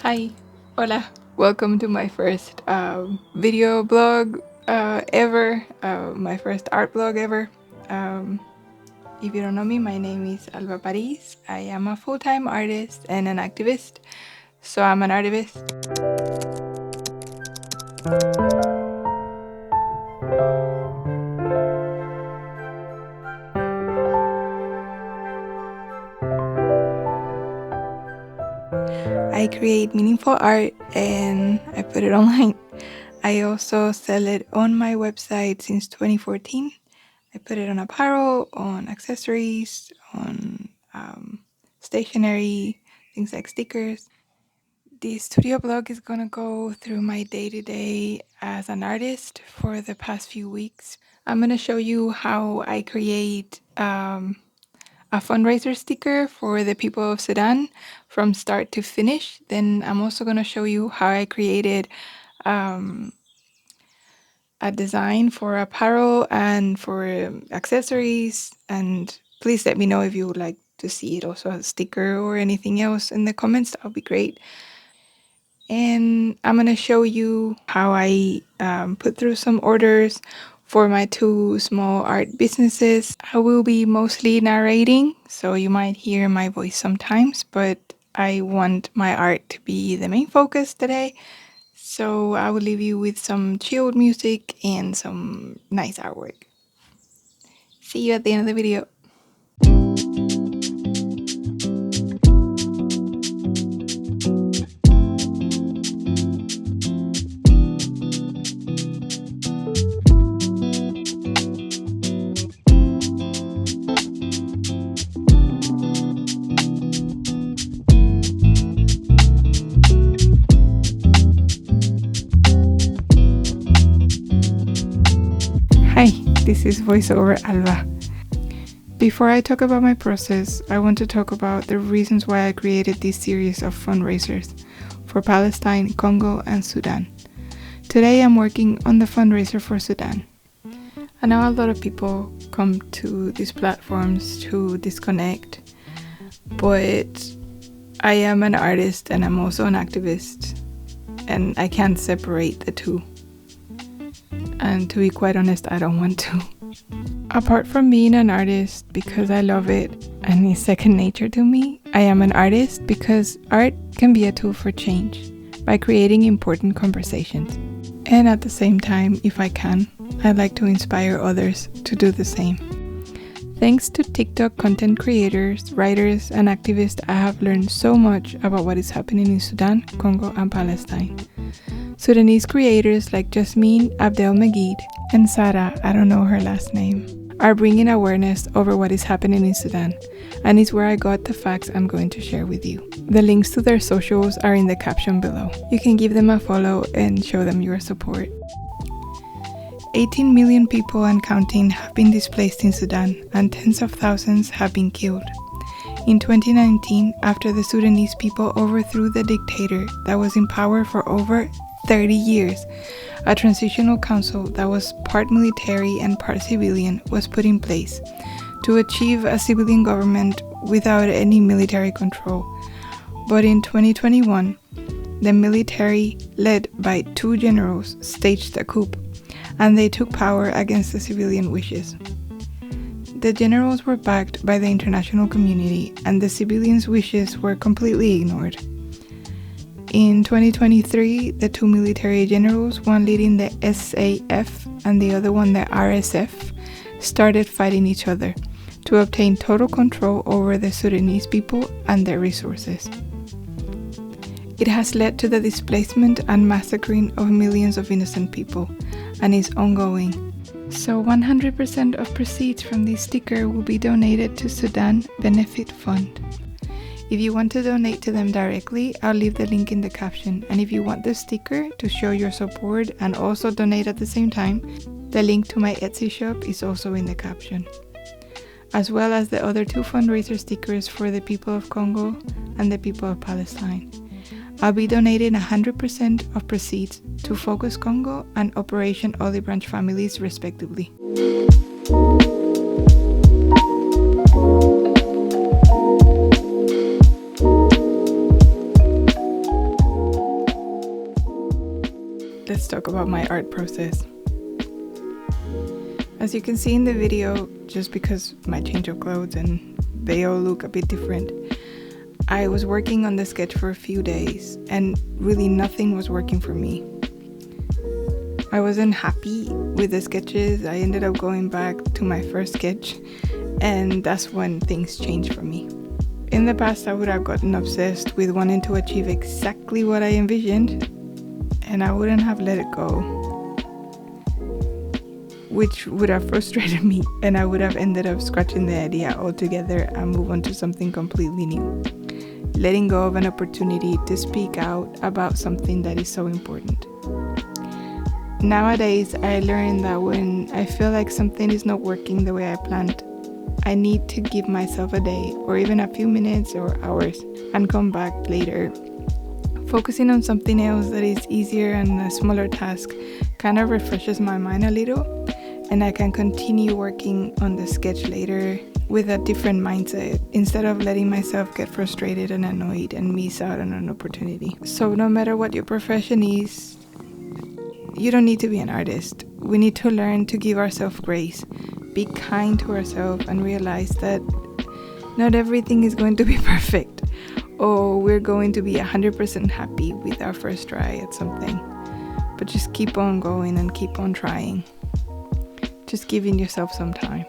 Hi, hola. Welcome to my first video blog ever, my first art blog ever. If you don't know me, my name is Alba Paris. I am a full-time artist and an activist. So I'm an artivist. I create meaningful art and I put it online. I also sell it on my website since 2014. I put it on apparel, on accessories, on stationery, things like stickers. The studio blog is gonna go through my day-to-day as an artist for the past few weeks. I'm gonna show you how I create a fundraiser sticker for the people of Sudan from start to finish. Then I'm also gonna show you how I created a design for apparel and for accessories. And please let me know if you would like to see it also as a sticker or anything else in the comments. That would be great. And I'm gonna show you how I put through some orders for my two small art businesses. I will be mostly narrating, so you might hear my voice sometimes, but I want my art to be the main focus today. So I will leave you with some chilled music and some nice artwork. See you at the end of the video. Hi, this is VoiceOver Alba. Before I talk about my process, I want to talk about the reasons why I created this series of fundraisers for Palestine, Congo, and Sudan. Today I'm working on the fundraiser for Sudan. I know a lot of people come to these platforms to disconnect, but I am an artist and I'm also an activist, and I can't separate the two. And to be quite honest, I don't want to. Apart from being an artist because I love it and it's second nature to me, I am an artist because art can be a tool for change by creating important conversations. And at the same time, if I can, I'd like to inspire others to do the same. Thanks to TikTok content creators, writers, and activists, I have learned so much about what is happening in Sudan, Congo, and Palestine. Sudanese creators like Jasmine Abdel-Megid and Sarah, I don't know her last name, are bringing awareness over what is happening in Sudan, and it's where I got the facts I'm going to share with you. The links to their socials are in the caption below. You can give them a follow and show them your support. 18 million people and counting have been displaced in Sudan, and tens of thousands have been killed. In 2019, after the Sudanese people overthrew the dictator that was in power for over 30 years, a transitional council that was part military and part civilian was put in place to achieve a civilian government without any military control. But in 2021, the military, led by two generals, staged a coup, and they took power against the civilian wishes. The generals were backed by the international community, and the civilians' wishes were completely ignored. In 2023, the two military generals, one leading the SAF and the other one the RSF, started fighting each other to obtain total control over the Sudanese people and their resources. It has led to the displacement and massacring of millions of innocent people, and is ongoing. So 100% of proceeds from this sticker will be donated to Sudan Benefit Fund. If you want to donate to them directly, I'll leave the link in the caption. And if you want the sticker to show your support and also donate at the same time, the link to my Etsy shop is also in the caption, as well as the other two fundraiser stickers for the people of Congo and the people of Palestine. I'll be donating 100% of proceeds to Focus Congo and Operation Olive Branch Families, respectively. talk about my art process. As you can see in the video, just because my change of clothes and they all look a bit different, I was working on the sketch for a few days and really nothing was working for me. I wasn't happy with the sketches. I ended up going back to my first sketch, and that's when things changed for me. In the past, I would have gotten obsessed with wanting to achieve exactly what I envisioned, and I wouldn't have let it go, which would have frustrated me, and I would have ended up scratching the idea altogether and move on to something completely new. Letting go of an opportunity to speak out about something that is so important. Nowadays, I learned that when I feel like something is not working the way I planned, I need to give myself a day or even a few minutes or hours and come back later. Focusing on something else that is easier and a smaller task kind of refreshes my mind a little, and I can continue working on the sketch later with a different mindset instead of letting myself get frustrated and annoyed and miss out on an opportunity. So no matter what your profession is, you don't need to be an artist. We need to learn to give ourselves grace, be kind to ourselves, and realize that not everything is going to be perfect, or we're going to be 100% happy with our first try at something. But just keep on going and keep on trying. Just giving yourself some time.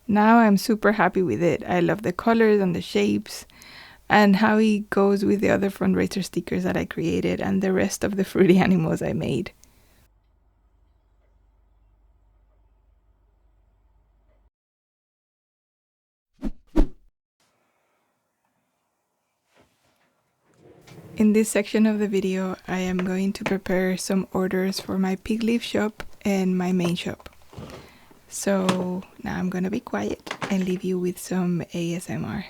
Now I'm super happy with it. I love the colors and the shapes and how it goes with the other fundraiser stickers that I created and the rest of the fruity animals I made. In this section of the video, I am going to prepare some orders for my pig leaf shop and my main shop. So now I'm gonna be quiet and leave you with some ASMR.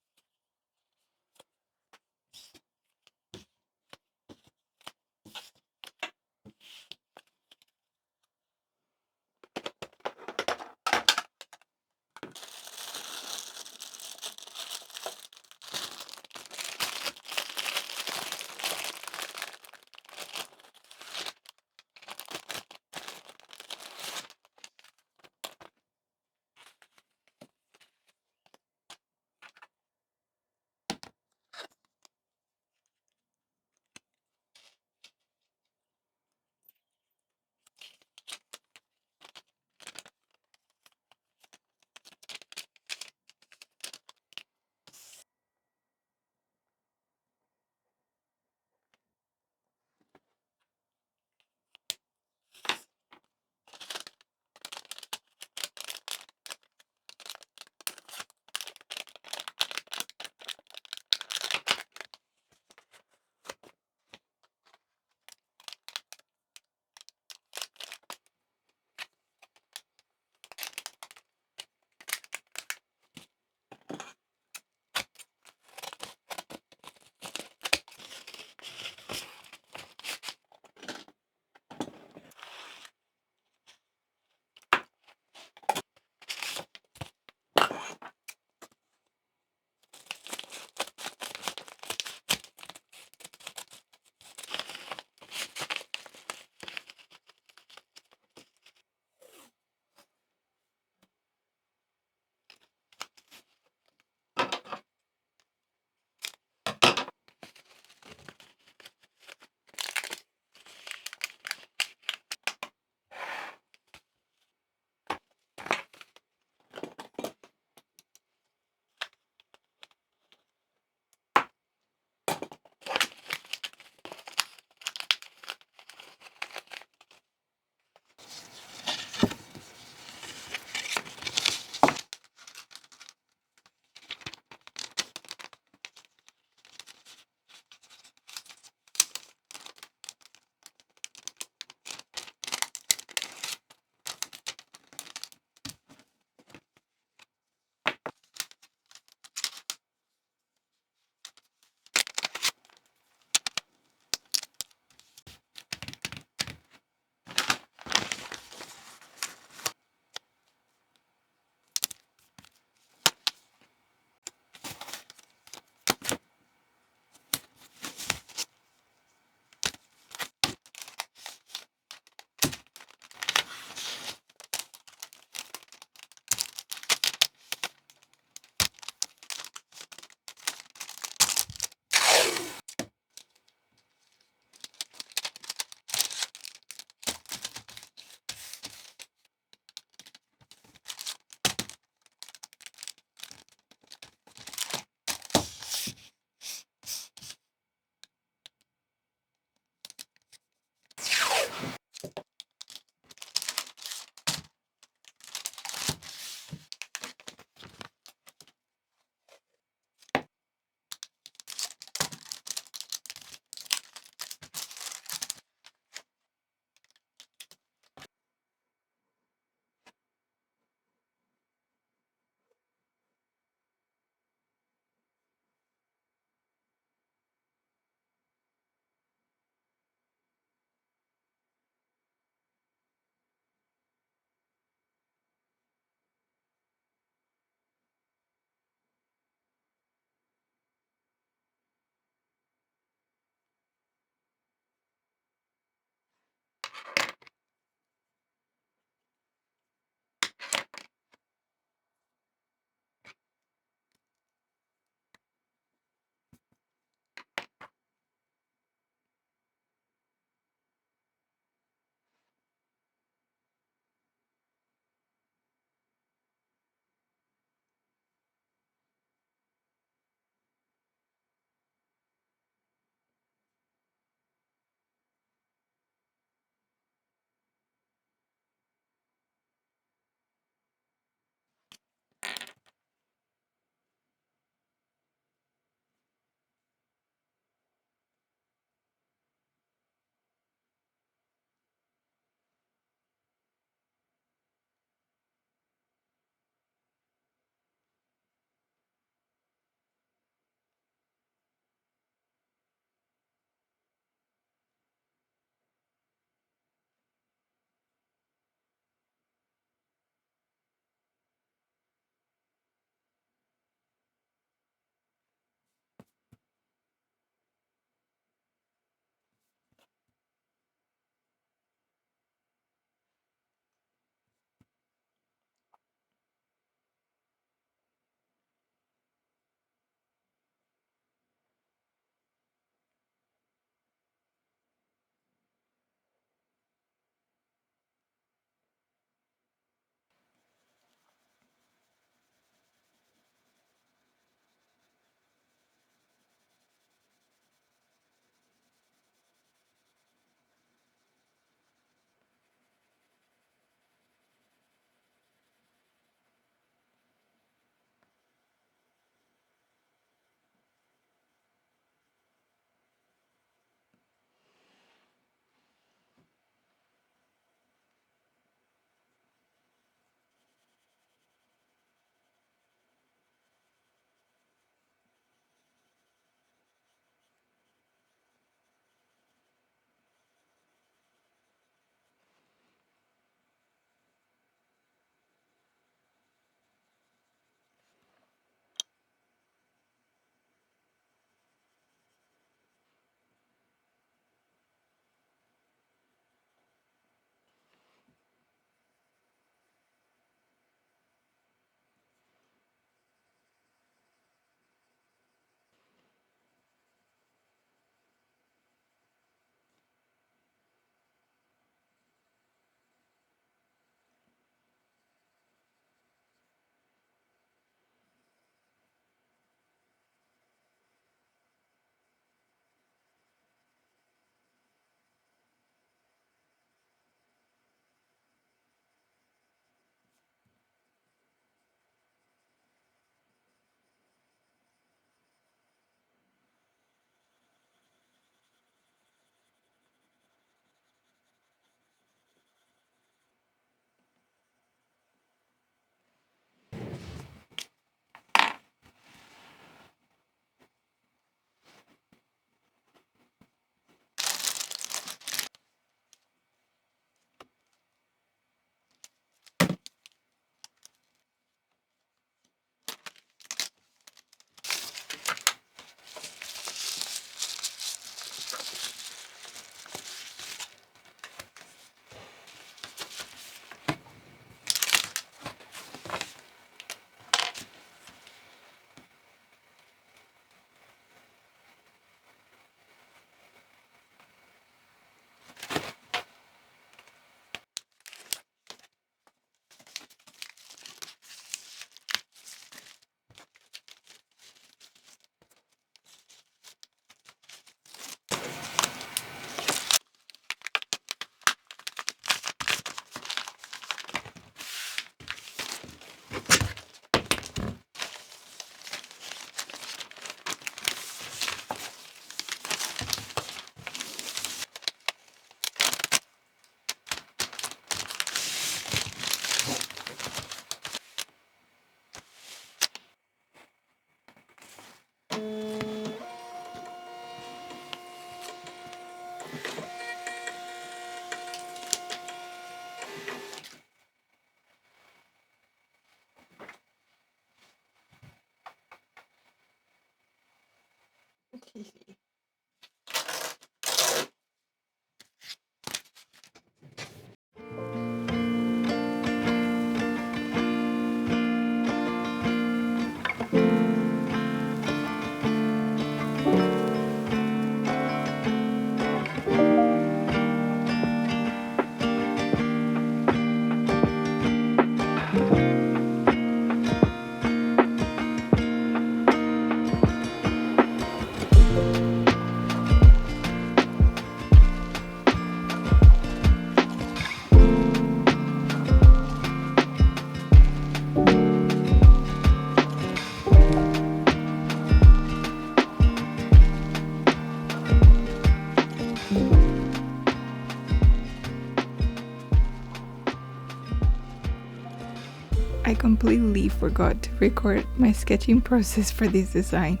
I completely forgot to record my sketching process for this design,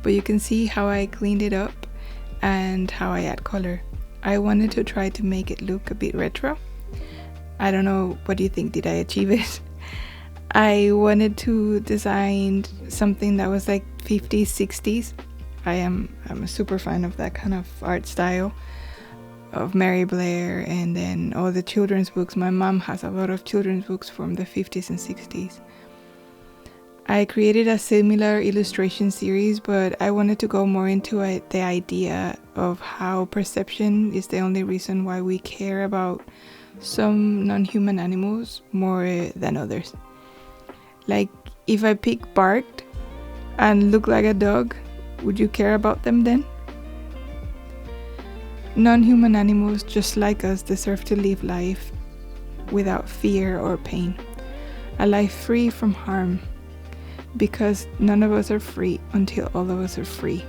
but you can see how I cleaned it up and how I add color. I wanted to try to make it look a bit retro. I don't know, what do you think? Did I achieve it? I wanted to design something that was like 50s, 60s. I'm a super fan of that kind of art style, of Mary Blair, and then all the children's books. My mom has a lot of children's books from the 50s and 60s. I created a similar illustration series, but I wanted to go more into the idea of how perception is the only reason why we care about some non-human animals more than others. Like, if a pig barked and looked like a dog, would you care about them then? Non-human animals, just like us, deserve to live life without fear or pain. A life free from harm. Because none of us are free until all of us are free.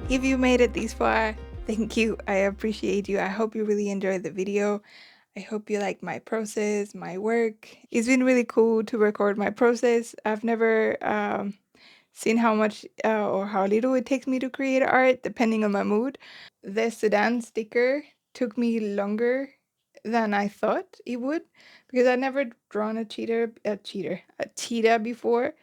If you made it this far, thank you. I appreciate you. I hope you really enjoyed the video. I hope you like my process, my work. It's been really cool to record my process. I've never seen how much or how little it takes me to create art, depending on my mood. The Sudan sticker took me longer than I thought it would, because I'd never drawn a cheetah before.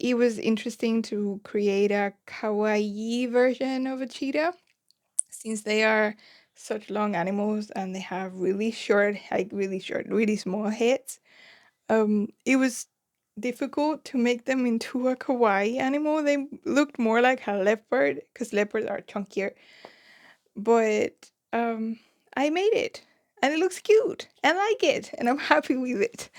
It was interesting to create a kawaii version of a cheetah, since they are such long animals and they have really short, really small heads. It was difficult to make them into a kawaii animal. They looked more like a leopard, because leopards are chunkier. But I made it, and it looks cute. I like it, and I'm happy with it.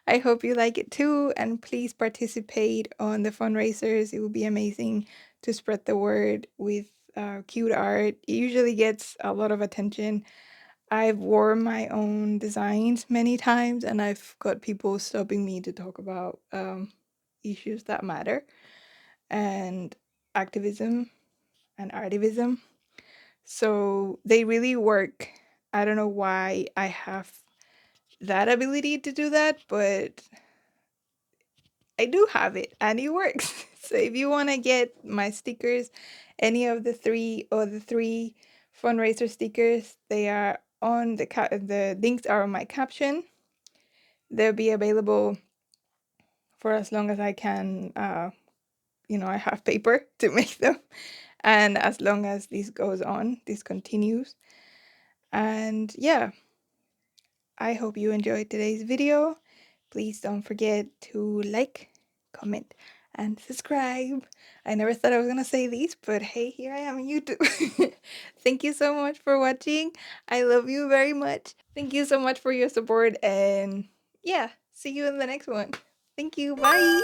I hope you like it too, and please participate on the fundraisers. It would be amazing to spread the word with cute art. It usually gets a lot of attention. I've worn my own designs many times, and I've got people stopping me to talk about issues that matter, and activism and artivism. So they really work. I don't know why I have that ability to do that, but I do have it and it works. So if you want to get my stickers, any of the three fundraiser stickers, they are on the links are on my caption. They'll be available for as long as I can. I have paper to make them, and as long as this goes on, this continues. And yeah, I hope you enjoyed today's video. Please don't forget to like, comment, and subscribe. I never thought I was gonna say these, but hey, here I am on YouTube. Thank you so much for watching. I love you very much. Thank you so much for your support, and yeah, see you in the next one. Thank you. Bye.